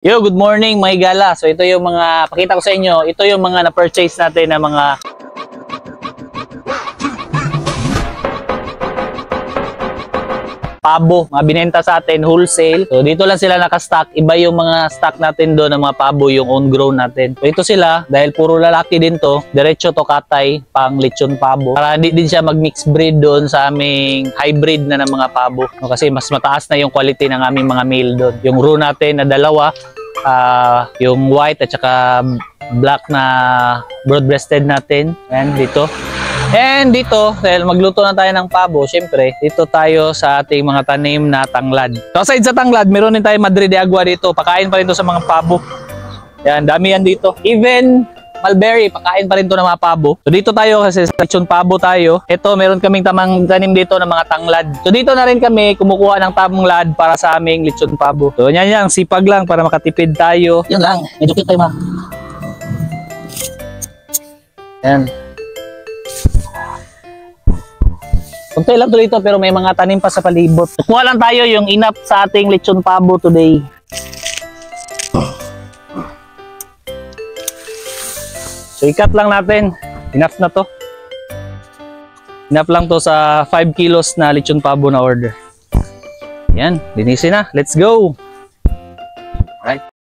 Yo, good morning mga igala. So ito yung mga, pakita ko sa inyo, ito yung mga na-purchase natin na mga pabo, mga binenta sa atin, wholesale. So dito lang sila nakastock. Iba yung mga stock natin doon ng mga pabo, yung own grown natin. So ito sila, dahil puro lalaki din to, diretso to katay, pang lechon pabo. Para hindi din siya mag-mix breed doon sa aming hybrid na ng mga pabo. No, kasi mas mataas na yung quality ng aming mga male doon. Yung roux natin na dalawa, yung white at saka black na broad-breasted natin. Ayan, dito. And dito, dahil magluto na tayo ng pabo, syempre, dito tayo sa ating mga tanim na tanglad. So, aside sa tanglad, meron din tayo Madre de Agua dito. Pakain pa rin to sa mga pabo. Yan, dami yan dito. Even mulberry, pakain pa rin to ng mga pabo. So, dito tayo kasi sa lechon pabo tayo. Ito, meron kaming tamang tanim dito ng mga tanglad. So, dito na rin kami kumukuha ng tanglad para sa aming lechon pabo. So, yan, sipag lang para makatipid tayo. Yan lang, medyo cute tayo Yan. Kunti lang to dito pero may mga tanim pa sa palibot. Kuha lang tayo yung enough sa ating lechon pabo today. So ikat lang natin. Enough na to. Enough lang to sa 5 kilos na lechon pabo na order. Yan, linisin na. Let's go!